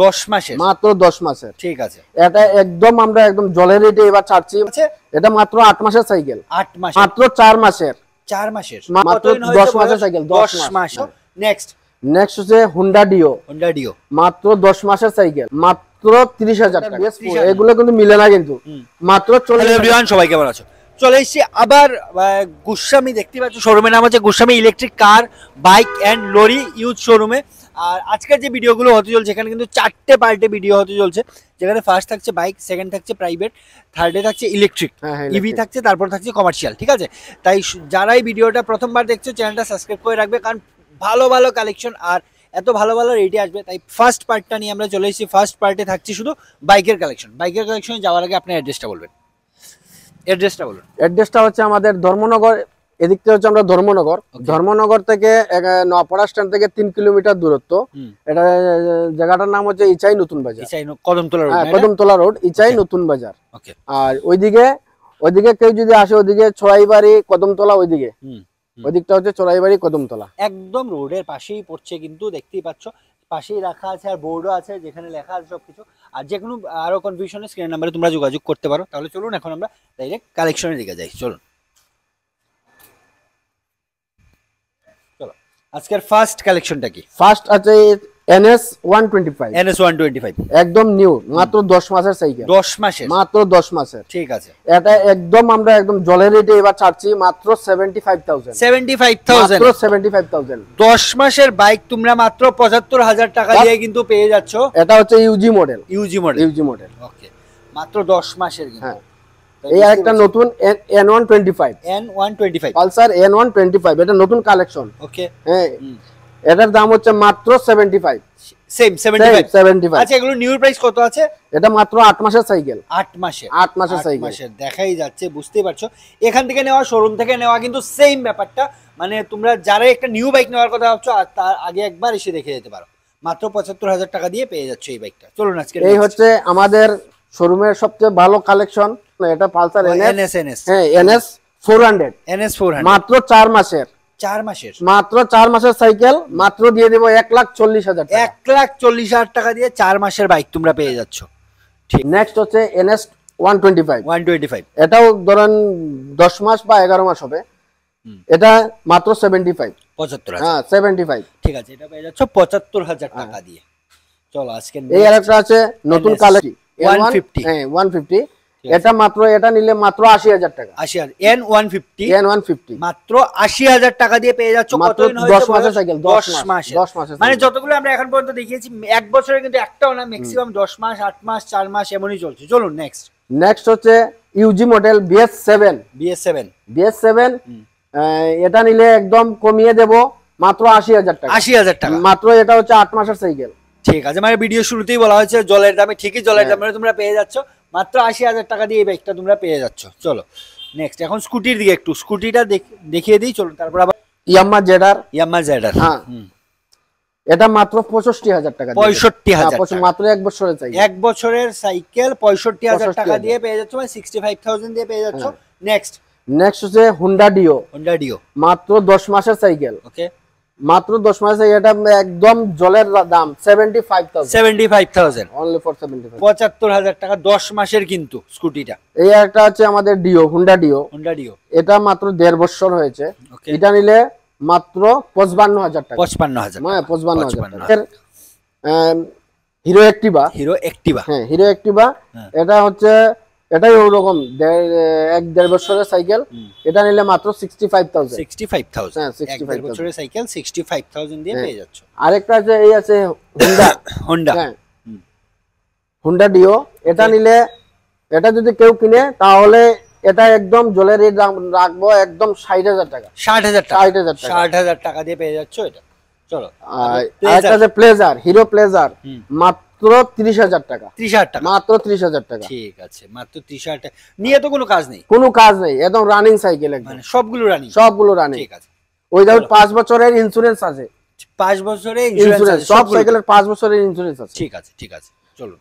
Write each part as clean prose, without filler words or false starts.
10 মাসের, মাত্র 10 মাসের। ঠিক আছে, এটা একদম আমরা একদম জলের রেটে এবার ছাড়ছি। এটা মাত্র 8 মাসের সাইকেল। 8 মাস, মাত্র 4 মাসের, 4 মাসের, মাত্র 10 মাসের সাইকেল। 10 মাস। নেক্সট হচ্ছে হুন্ডা ডিও। হুন্ডা ডিও মাত্র 10 মাসের সাইকেল, মাত্র 30,000 টাকা। এগুলো কিন্তু মিলে না, কিন্তু মাত্র 40। হ্যালো এভরিওয়ান, সবাই কেমন আছো? চলে এসেছি আবার গোস্বামী, দেখতে পাচ্ছ শোরুমের নাম হচ্ছে Goswami electric car, bike and lorry use শোরুমে। আর আজকের যে ভিডিওগুলো হতে চলছে এখানে কিন্তু 4টে পার্টে ভিডিও হতে চলছে, যেখানে ফার্স্ট থাকছে বাইক, সেকেন্ড থাকছে প্রাইভেট, থার্ডে থাকছে ইলেকট্রিক, ইভি থাকছে, তারপর থাকছে কমার্শিয়াল। ঠিক আছে, তাই যারা এই ভিডিওটা প্রথমবার দেখছো চ্যানেলটা সাবস্ক্রাইব করে রাখবে, কারণ ভালো ভালো কালেকশন আর এত ভালো ভালো রেডি আসবে। তাই ফার্স্ট পার্টটা নিয়ে আমরা চলে এসেছি। ফার্স্ট পার্টে থাকছে শুধু বাইকের কালেকশন। বাইকের কালেকশনে যাওয়ার আগে আপনার অ্যাড্রেসটা বলবেন। অ্যাড্রেসটা হচ্ছে আমাদের ধর্মনগর। এদিক থেকে হচ্ছে আমরা ধর্মনগর, ধর্মনগর থেকে নপাড়া স্ট্যান্ড থেকে 3 কিলোমিটার দূরত্ব। এটা জায়গাটার নাম হচ্ছে ইচাই নতুন বাজার, কদমতলা রোড, ইচাই নতুন বাজার। আর ওইদিকে কেউ যদি আসে, ওইদিকে ছড়াইবাড়ি কদমতলা, ওইদিকটা হচ্ছে ছড়াইবাড়ি কদমতলা, একদম রোডের পাশেই পড়ছে, কিন্তু দেখতেই পাচ্ছ পাশেই রাখা আছে, আর বোর্ডও আছে যেখানে লেখা আছে সবকিছু। আর যে কোনো আরো কনফিউশনে স্ক্রিন নাম্বারে তোমরা যোগাযোগ করতে পারো। তাহলে চলুন এখন আমরা ডাইরেক্ট কালেকশনের দিকে যাই। চলো আজকের ফার্স্ট কালেকশনটা কি? ফার্স্ট আছে NS 125, একদম নিউ, মাত্র 10 মাসের সাইকেল। 10 মাসের, মাত্র 10 মাসের, ঠিক আছে। এটা একদম আমরা একদম জলের রেটে এবার ছাড়ছি, মাত্র 75,000। 75,000 10 মাসের বাইক তোমরা মাত্র 75,000 টাকা দিয়ে কিন্তু পেয়ে যাচ্ছ। এটা হচ্ছে ইউজি মডেল। ওকে, মাত্র 10 মাসের। হ্যাঁ, এই একটা নতুন N125 পালসার N125, এটা নতুন কালেকশন। ওকে, হ্যাঁ, এটার দাম হচ্ছে মাত্র 75। সেম 75। আচ্ছা, এগুলো নিউ প্রাইস কত আছে? এটা মাত্র 8 মাসের সাইকেল। 8 মাসের সাইকেল দেখাই যাচ্ছে, বুঝতেই পারছো। এখান থেকে নেওয়া, শোরুম থেকে নেওয়া কিন্তু সেম ব্যাপারটা। মানে তোমরা যারা একটা নিউ বাইক নেওয়ার কথা ভাবছো, তার আগে একবার এসে দেখে যেতে পারো। মাত্র 75,000 টাকা দিয়ে পেয়ে যাচ্ছ এই বাইকটা। চলুন আজকে এই হচ্ছে আমাদের শোরুমের সবচেয়ে ভালো কালেকশন। এটা পালসার NS 400 মাত্র 4 মাসের, মাত্র 4 মাসের সাইকেল। মাত্র দিয়ে দেবো 1,40,000 টাকা। 1,40,000 টাকা দিয়ে 4 মাসের বাইক তোমরা পেয়ে যাচ্ছ। ঠিক, নেক্সট হচ্ছে NS 125। এটাও ধরেন 10 মাস বা 11 মাস হবে। এটা মাত্র 75। হ্যাঁ, 75। ঠিক আছে, এটা পেয়ে যাচ্ছ 75,000 টাকা দিয়ে। চলো আজকে এই আরেকটা আছে নতুন কালেকশন 150। এটা মাত্র, এটা নিলে মাত্র 80,000 টাকা। N150 মাত্র 80,000 টাকা দিয়ে পেয়ে যাচ্ছ। মাত্র 10 মাসের সাইকেল। 10 মাসের, মানে যতগুলো আমরা এখন পর্যন্ত দেখিয়েছি এক বছরে কিন্তু একটাও না, ম্যাক্সিমাম 10 মাস, 8 মাস, 4 মাস এমনই চলছে। চলুন নেক্সট হচ্ছে ইউজি মডেল BS7। এটা নিলে একদম কমিয়ে দেব মাত্র 80,000 টাকা। 80,000 টাকা মাত্র। এটা হচ্ছে 8 মাসের সাইকেল। ঠিক আছে, মানে ভিডিও শুরুতেই বলা হয়েছে জলের দামে, ঠিকই জলের দামে তোমরা পেয়ে যাচ্ছ। মাত্র 80,000 টাকা দিয়ে এই বাইকটা তোমরা পেয়ে যাচ্ছ। চলো নেক্সট এখন স্কুটির দিকে, একটু স্কুটিটা দেখিয়ে দিই। চলুন তারপর আবার ইয়ামাহা জেডার। হ্যাঁ, এটা মাত্র 65,000 টাকা। 65,000 মাত্র 1 বছরের সাইকেল। 1 বছরের সাইকেল 65,000 টাকা দিয়ে পেয়ে যাচ্ছ, মানে 65,000 দিয়ে পেয়ে যাচ্ছ। নেক্সট হচ্ছে হুন্ডা ডিও। মাত্র 10 মাসের সাইকেল। ওকে, মাত্র 10 মাসে। এটা একদম জলের দাম 75,000 অনলি ফর 75। 75,000 টাকা 10 মাসের কিন্তু স্কুটিটা। এই একটা আছে আমাদের হুন্ডা ডিও। এটা মাত্র 1.5 বছর হয়েছে। এটা নিলে মাত্র 55,000 টাকা। 55,000, মানে 55,000 টাকা। হিরো অ্যাক্টিভা। হ্যাঁ, হিরো অ্যাক্টিভা। এটা হচ্ছে, এটাই ওরকম 1.5 বছরের সাইকেল। এটা নিলে মাত্র 65,000। 65,000, হ্যাঁ, 65 বছরের সাইকেল 65,000 দিয়ে পেয়ে যাচ্ছ। আরেকটা আছে, এই আছে হুন্ডা। হ্যাঁ, হুন্ডা ডিও। এটা নিলে, এটা যদি কেউ কিনে তাহলে এটা একদম জলের রেট রাখবো একদম 60,000 টাকা। 60,000 টাকা দিয়ে পেয়ে যাচ্ছ এটা। চলো আরেকটা আছে প্লেজার, হিরো প্লেজার। মাত্র 30,000 টাকা। 30,000 টাকা, মাত্র 30,000 টাকা। ঠিক আছে, মাত্র 30,000 টাকা নিয়ে তো কোনো কাজ নেই। একদম রানিং সাইকেল, মানে সবগুলো রানিং। ঠিক আছে, ওই ধর 5 বছরের ইন্স্যুরেন্স আছে। 5 বছরের ইন্স্যুরেন্স আছে, সব সাইকেলের 5 বছরের ইন্স্যুরেন্স আছে। ঠিক আছে। চলো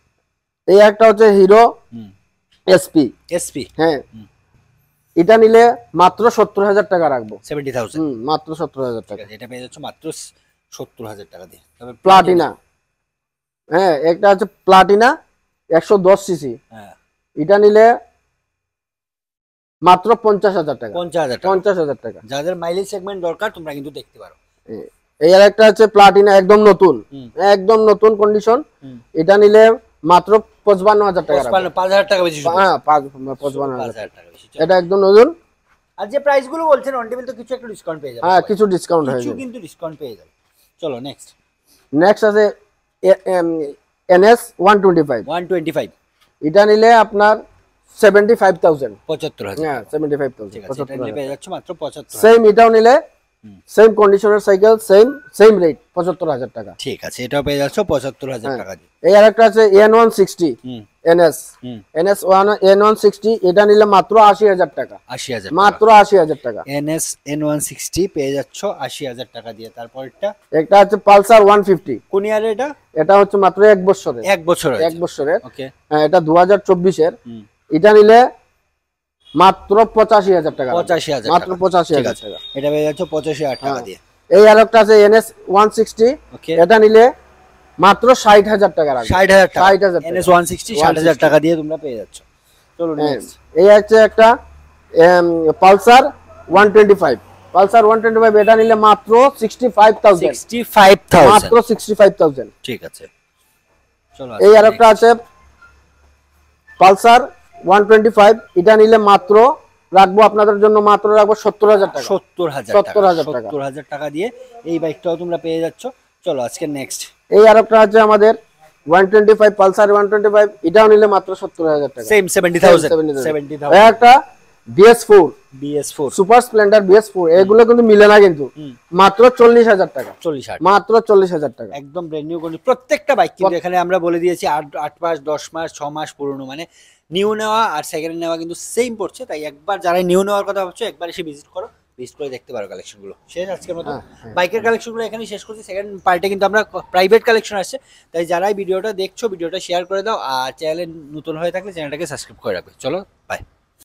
এই একটা হচ্ছে হিরো এসপি। হ্যাঁ, এটা নিলে মাত্র 70,000 টাকা রাখবো। 70,000, মাত্র 70,000 টাকা। এটা পেয়ে যাচ্ছ মাত্র 70,000 টাকা দিয়ে। তবে প্লাটিনা, হ্যাঁ একটা আছে প্লাটিনা 110 সিসি, হ্যাঁ এটা নিলে মাত্র 50,000 টাকা। 50,000 টাকা। যাদের মাইলেজ সেগমেন্ট দরকার তোমরা কিন্তু দেখতে পারো। এই আর একটা আছে প্লাটিনা একদম নতুন কন্ডিশন, এটা নিলে মাত্র 55,000 টাকা। 5,000 টাকা বেশি। হ্যাঁ 55,000 টাকা বেশি, এটা একদম নতুন। আর যে প্রাইস গুলো বলছেন অন টেবিল তো কিছু একটু ডিসকাউন্ট পেয়ে যাবে। হ্যাঁ কিছু ডিসকাউন্ট হয়ে যাবে, কিছু কিন্তু ডিসকাউন্ট পেয়ে যাবে। চলো নেক্সট আছে NS 125, এটা নিলে আপনার 75,000, 75,000। হ্যাঁ 75,000, এটা নিলে পেয়ে যাচ্ছে মাত্র 75,000। সেম এটাও নিলে সেম কন্ডিশনের সাইকেল, সেম রেট 75,000 টাকা। ঠিক আছে, এটাও পেয়ে যাচ্ছে 75,000 টাকা দিয়ে। এই আরেকটা আছে N160 N160, এটা নিলে মাত্র 80,000 টাকা। 80,000 মাত্র 80,000 টাকা। N160 পেয়ে যাচ্ছ 80,000 টাকা দিয়ে। তারপরটা একটা আছে পালসার 150, কোন ইয়ারে এটা? এটা হচ্ছে মাত্র 1 বছরের। 1 বছরের। ওকে, হ্যাঁ এটা 2024 এর। এটা নিলে মাত্র 85,000 টাকা। 85,000, মাত্র 85,000 টাকা। এটা পেয়ে যাচ্ছ 85,000 টাকা দিয়ে। এই আরেকটা আছে NS 160, এটা নিলে মাত্র 60,000 টাকা। 60,000 টাকা। NS 160 60,000 টাকা দিয়ে তোমরা পেয়ে যাচ্ছ। চলো নেক্সট। এই আছে একটা পালসার 125, এটা নিলে মাত্র 65,000। মাত্র 65,000। ঠিক আছে, চলো। এই আরেকটা আছে পালসার 125, এটা নিলে মাত্র রাখবো আপনাদের জন্য, মাত্র রাখবো 70,000 টাকা। 70,000 টাকা দিয়ে এই বাইকটাও তোমরা পেয়ে যাচ্ছ। চলো আজকে নেক্সট। এই আরেকটা আছে আমাদের 125, পালসার 125, এটাও নিলে মাত্র 70,000 টাকা। সেম 70,000। একটা BS4 সুপার স্প্লেন্ডার BS4, এগুলো কিন্তু মিলে না, কিন্তু মাত্র 40,000 টাকা। 40,000, মাত্র 40,000 টাকা। একদম ব্র্যান্ড নিউ কন্ডিশন প্রত্যেকটা বাইক। কিন্তু এখানে আমরা বলে দিয়েছি 8 মাস 10 মাস 6 মাস পুরনো, মানে নিউ নেওয়া আর সেকেন্ড নেওয়া কিন্তু সেম পড়ছে। তাই একবার যারা নিউ নেওয়ার কথা ভাবছো একবার এসে ভিজিট করে দেখতে পারো কালেকশনগুলো। শেষ আজকের মতো বাইকের কালেকশনগুলো এখানেই শেষ করছি। সেকেন্ড পার্টে কিন্তু আমরা প্রাইভেট কালেকশন আসছে, তাই যারাই ভিডিওটা দেখছো ভিডিওটা শেয়ার করে দাও, আর চ্যানেলে নতুন হয়ে থাকলে চ্যানেলটাকে সাবস্ক্রাইব করে রাখবে। চলো বাই।